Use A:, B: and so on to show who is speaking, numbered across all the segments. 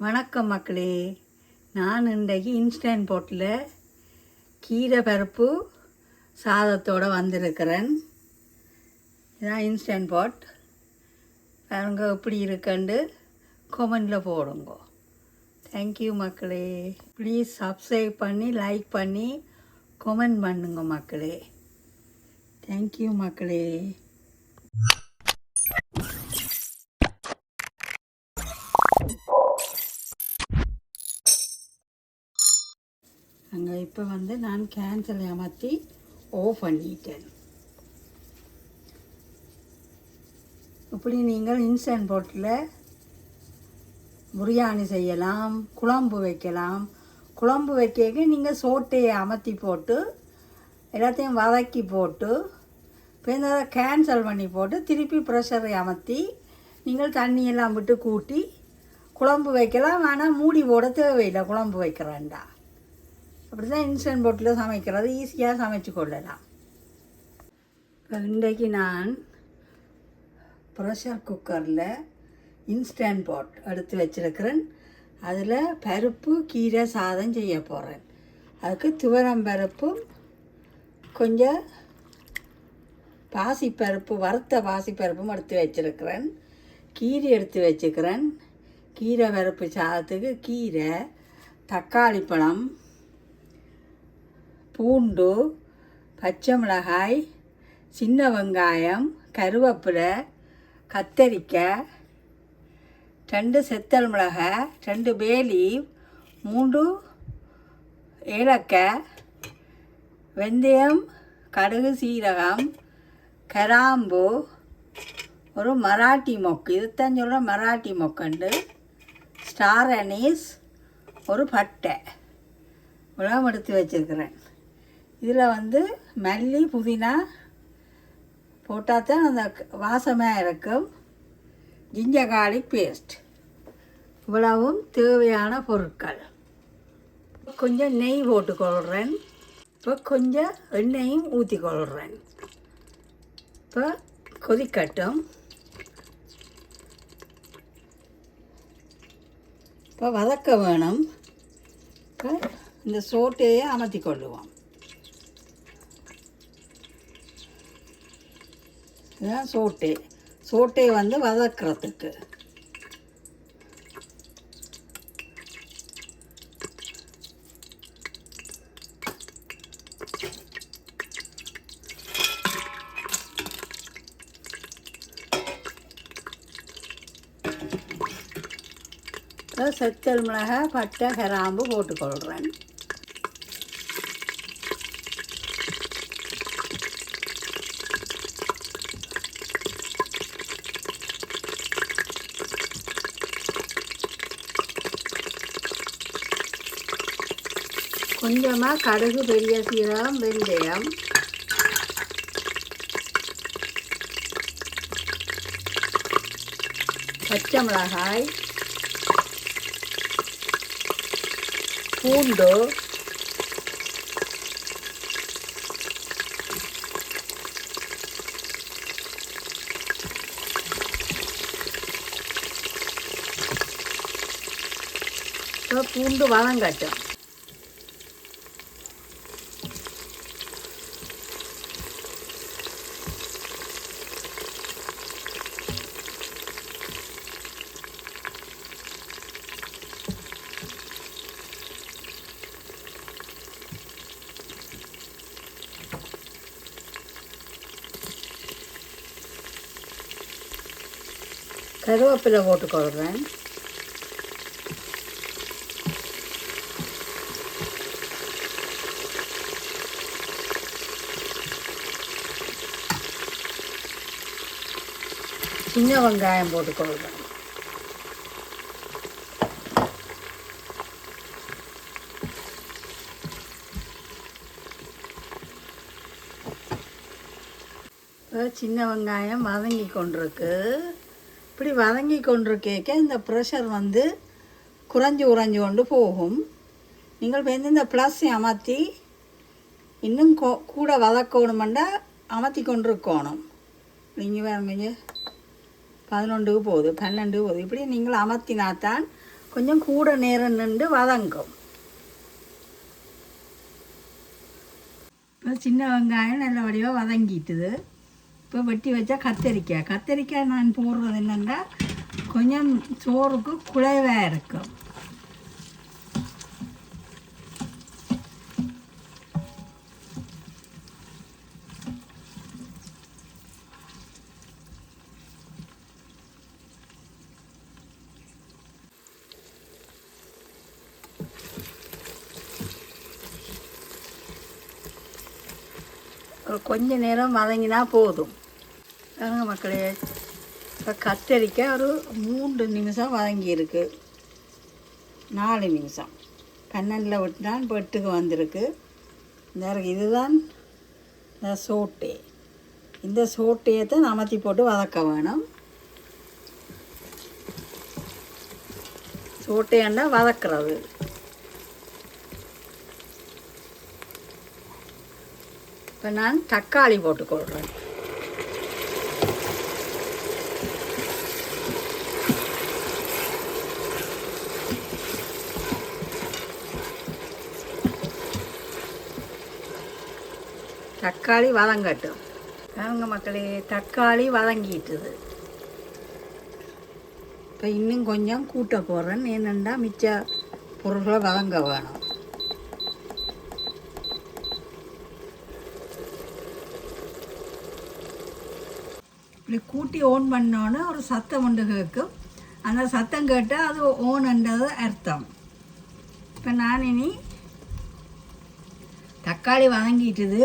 A: வணக்கம் மக்களே. நான் இன்றைக்கு இன்ஸ்டன்ட் பாட்டில் கீரை பருப்பு சாதத்தோடு வந்திருக்கிறேன். இதான் இன்ஸ்டன்ட் பாட். பாருங்க எப்படி இருக்குன்னு கமெண்டில் போடுங்க. தேங்க்யூ மக்களே. ப்ளீஸ் சப்ஸ்கிரைப் பண்ணி லைக் பண்ணி கமெண்ட் பண்ணுங்க மக்களே. தேங்க்யூ மக்களே. அங்கே இப்போ நான் கேன்சல் ஏமாற்றி ஆஃப் பண்ணிட்டேன். இப்படி நீங்கள் இன்ஸ்டன்ட் பாட்டில் பிரியாணி செய்யலாம், குழம்பு வைக்கலாம். குழம்பு வைக்க நீங்கள் சோட்டையை அமர்த்தி போட்டு எல்லாத்தையும் வதக்கி போட்டு இப்போ இந்த கேன்சல் பண்ணி போட்டு திருப்பி ப்ரெஷரை அமர்த்தி நீங்கள் தண்ணியெல்லாம் விட்டு கூட்டி குழம்பு வைக்கலாம். ஆனால் மூடி போட தேவையில்லை. குழம்பு வைக்கிறேன்டா அப்படி தான் இன்ஸ்டன்ட் பாட்டில் சமைக்கிறது. ஈஸியாக சமைச்சு கொள்ளலாம். இப்போ இன்றைக்கு நான் ப்ரெஷர் குக்கரில் இன்ஸ்டன்ட் பாட் எடுத்து வச்சுருக்கிறேன். அதில் பருப்பு கீரை சாதம் செய்ய போகிறேன். அதுக்கு துவரம் பருப்பும் கொஞ்சம் பாசிப்பருப்பு, வறுத்த பாசிப்பருப்பும் எடுத்து வச்சுருக்கிறேன். கீரை எடுத்து வச்சுக்கிறேன். கீரை பருப்பு சாதத்துக்கு கீரை, தக்காளி பழம், பூண்டு, பச்சை மிளகாய், சின்ன வெங்காயம், கருவேப்பிலை, கத்தரிக்காய், 2 செத்தல் மிளகாய், 2 பே லீவ், 3 ஏலக்காய், வெந்தயம், கடுகு, சீரகம், கிராம்பு, ஒரு மராட்டி மொக்கு, இதுதான் சொல்கிற மராட்டி மொக்கண்டு, ஸ்டார் அனீஸ், ஒரு பட்டை இவ்வளோ எடுத்து வச்சுருக்கிறேன். இதில் மல்லி, புதினா போட்டால் தான் அந்த வாசமாக இருக்கும். ஜிஞ்சர் கார்லிக் பேஸ்ட் இவ்வளவும் தேவையான பொருட்கள். கொஞ்சம் நெய் போட்டுக்கொள்கிறேன். இப்போ கொஞ்சம் எண்ணெயும் ஊற்றிக்கொள்கிறேன். இப்போ கொதிக்கட்டும். இப்போ வதக்க வேணும். இப்போ இந்த சோட்டையை அமர்த்தி கொள்ளுவோம். இதுதான் சோட்டை. சோட்டை வதக்கிறதுக்கு. செத்தல் மிளகாய், பட்டை, கிராம்பு போட்டுக்கொள்கிறேன். கொஞ்சமாக கடுகு, பெரிய சீரகம், வெந்தயம், பச்சை மிளகாய், பூண்டு, பூண்டு வதங்கட்டும். கருவேப்பிலை போட்டுக்கொள்கிறேன். சின்ன வெங்காயம் போட்டுக்கொள்கிறேன். சின்ன வெங்காயம் வதங்கி கொண்டிருக்கு. இப்படி வதங்கி கொண்டிருக்க இந்த ப்ரெஷர் குறைஞ்சி கொண்டு போகும். நீங்கள் இந்த ப்ளஸ் அமர்த்தி இன்னும் கூட வதக்கணுமெண்டா அமர்த்தி கொண்டிருக்கணும். நீங்கள் வேறுங்க 11க்கு போகுது, 12 போகுது. இப்படி நீங்கள் அமர்த்தினாத்தான் கொஞ்சம் கூட நேரம் நின்று வதங்கும். இப்போ சின்ன வெங்காயம் நல்ல வடிவாக வதங்கிட்டுது. இப்போ வெட்டி வச்சா கத்தரிக்காய் நான் போடுறது என்னென்னா கொஞ்சம் சோறுக்கு குழைவாக இருக்கும். கொஞ்ச நேரம் வதங்கினா போதும். பாருங்க மக்களே, இப்போ கத்தரிக்காய் ஒரு 3 நிமிஷம் வதங்கியிருக்கு. 4 நிமிஷம் 12 விட்டுனான். இப்போ 8க்கு வந்திருக்கு. இதுதான் இந்த சோட்டே. இந்த சோட்டையை தான் அமர்த்தி போட்டு வதக்க வேணும். சோட்டையாண்டா வதக்கிறது. இப்போ நான் தக்காளி போட்டுக்கொள்கிறேன். தக்காளி வதங்கட்டும். பாருங்க மக்களே, தக்காளி வதங்கிட்டுது. இப்போ இன்னும் கொஞ்சம் கூட்ட போடுறேன். ஏனெண்டா மிச்ச பொருள்களை வதங்க வேணும். இப்படி கூட்டி ஓன் பண்ணோன்னு ஒரு சத்தம் ஒன்று கேட்கும். அந்த சத்தம் கேட்டால் அது ஓன்ன்றது அர்த்தம். இப்போ நான் இனி தக்காளி வதங்கிட்டுது.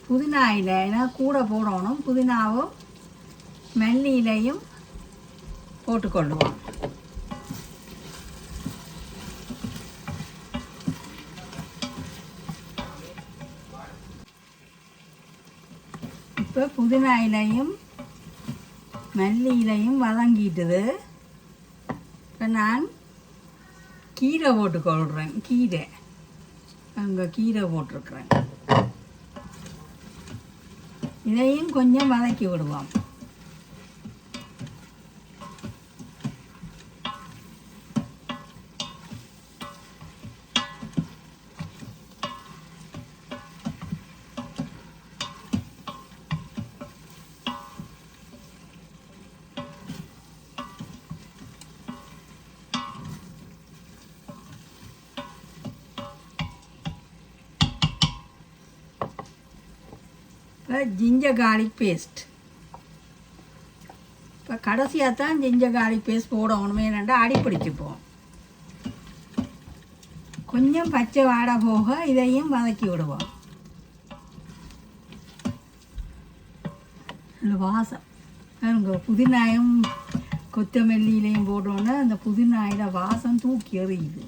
A: புதினா இலை ஏன்னா கூட போடணும். புதினாவும் மல்லி இலையும் போட்டுக்கொள்ளுவோம். இப்போ புதினா இலையும் மல்லி இலையும் வதங்கிட்டுது. இப்போ நான் கீரை போட்டுக்கொள்கிறேன். கீரை அங்கே கீரை போட்டிருக்கிறேன். இதையும் கொஞ்சம் வதக்கி விடுவோம். Ginger garlic paste. இப்போ கடைசியாக தான் ஜிஞ்சர் கார்லிக் பேஸ்ட் போடணும். என்னென்னா அடிப்பிடிச்சுப்போம். கொஞ்சம் பச்சை வாடை போக இதையும் வதக்கி விடுவோம். வாசம் புதினாயும் கொத்தமல்லியிலையும் போட்டோன்னே அந்த புதினாயில வாசம் தூக்கி எறியுது.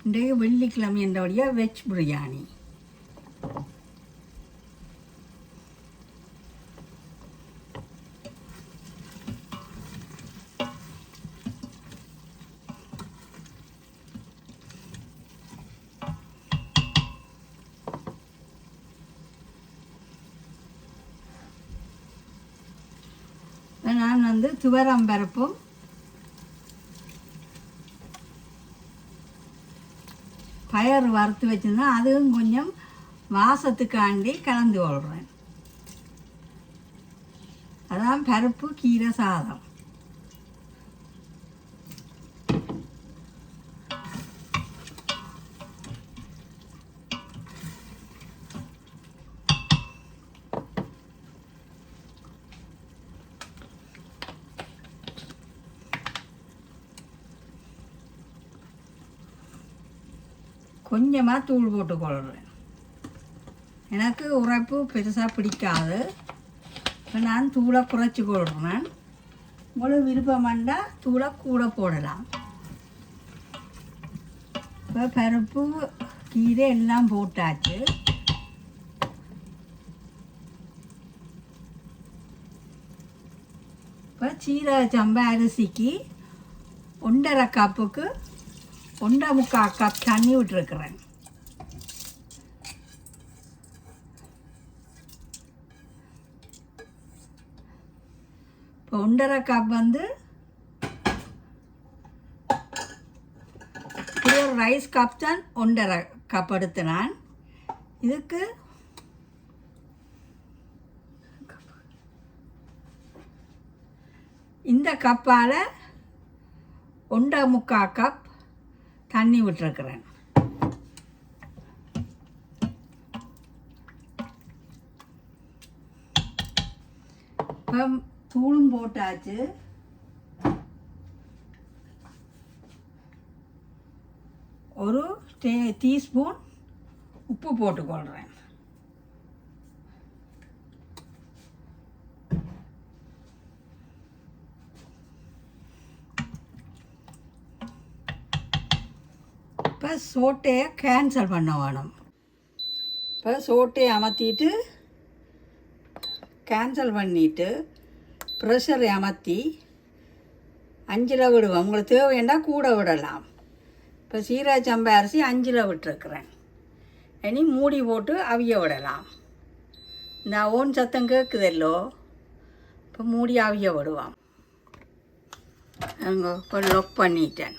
A: இன்றைக்கு வெள்ளிக்கிழமை என்றபடியாக வெஜ் பிரியாணி. நான் துவரம்பருப்பும் பயறு வறுத்து வச்சுருந்தேன். அதுவும் கொஞ்சம் வாசத்துக்காண்டி கலந்து கொள்கிறேன். அதான் பருப்பு கீரை சாதம். கொஞ்சமாக தூள் போட்டுக்கொள்கிறேன். எனக்கு உரைப்பு பெருசாக பிடிக்காது. இப்போ நான் தூளை குறைச்சி கொள்கிறேன். உங்களுக்கு விருப்பமாண்டா தூளை கூட போடலாம். இப்போ பருப்பு கீரை எல்லாம் போட்டாச்சு. இப்போ சீரக சம்பா அரிசிக்கு 1.5 கப்புக்கு 1.25 கப் தண்ணி விட்டுருக்குறேன். இப்போ 1.5 கப் வந்து ஒரு ரைஸ் கப் தான் 1.5 கப் எடுத்து நான் இதுக்கு இந்த கப்பால் 1.25 கப் தண்ணி விட்டுருக்குறேன். இப்போ தூளும் போட்டாச்சு. ஒரு டீஸ்பூன் உப்பு போட்டுக்கொள்கிறேன். இப்போ சோட்டையை கேன்சல் பண்ண வேணும். இப்போ சோட்டையை அமர்த்திட்டு கேன்சல் பண்ணிவிட்டு ப்ரெஷரை அமர்த்தி 5ல் விடுவோம். உங்களுக்கு தேவைன்னா கூட விடலாம். இப்போ சீரக சம்பா அரிசி 5ல் விட்டுருக்குறேன். இனி மூடி போட்டு அவிய விடலாம். இந்த ஓன் சத்தம் கேட்குதல்லோ, இப்போ மூடி அவிய விடுவோம். அங்கே இப்போ லாக் பண்ணிட்டேன்.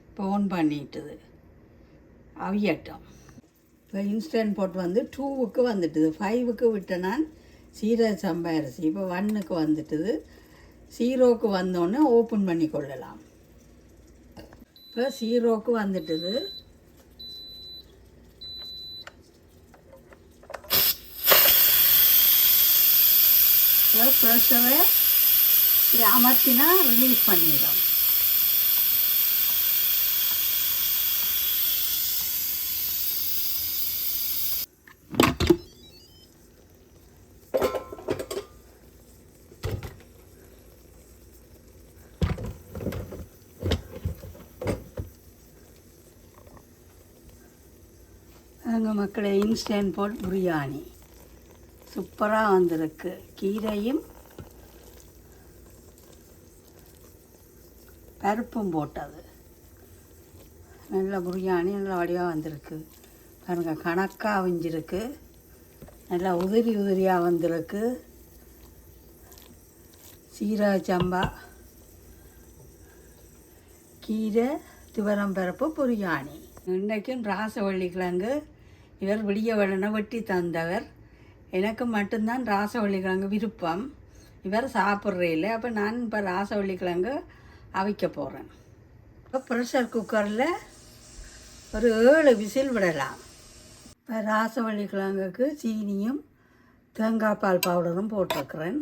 A: இப்போ ஓன் பண்ணிட்டுது அவியட்டும். இப்போ இன்ஸ்டன்ட் போட் வந்து 2க்கு வந்துட்டுது. 5க்கு விட்டேன் நான் சீரக சம்பா அரிசி. இப்போ 1க்கு வந்துட்டுது. 0க்கு வந்தோடனே ஓப்பன் பண்ணி கொள்ளலாம். இப்போ 0க்கு வந்துட்டுது. இப்போ ப்ரெஷரை இப்படி அமர்த்தினா ரிலீஸ் பண்ணிடும். எங்கள் மக்களே, இன்ஸ்டன்ட் போட் பிரியாணி சூப்பராக வந்திருக்கு. கீரையும் பருப்பும் போட்டது. நல்ல பிரியாணி நல்ல வடிவாக வந்திருக்கு. பாருங்க, கணக்காக அவிஞ்சிருக்கு. நல்லா உதிரி உதிரியாக வந்திருக்கு. சீரக சம்பா கீரை துவரம் பருப்பு பிரியாணி. இன்றைக்கும் ராசவள்ளிக்கிழங்கு இவர் விடிய வேணும்னா வெட்டி தந்தவர். எனக்கு மட்டும்தான் ராசவள்ளிக்கிழங்கு விருப்பம். இவர் சாப்பிட்றே இல்லை. அப்போ நான் இப்போ ராசவள்ளிக்கிழங்கு அவிக்க போகிறேன். இப்போ ப்ரெஷர் குக்கரில் ஒரு 7 விசில் விடலாம். இப்போ ராசவள்ளிக்கிழங்குக்கு சீனியும் தேங்காய் பால் பவுடரும் போட்டிருக்கிறேன்.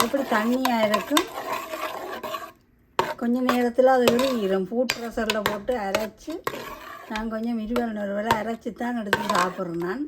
A: எப்படி தண்ணியாக இருக்கும். கொஞ்சம் நேரத்தில் அது எரியும். ஃபுட் ப்ரெஷரில் போட்டு அரைச்சி நான் கொஞ்சம் 20 நிமிடம் அரைச்சி தான் எடுத்து சாப்பிட்றேன். நான்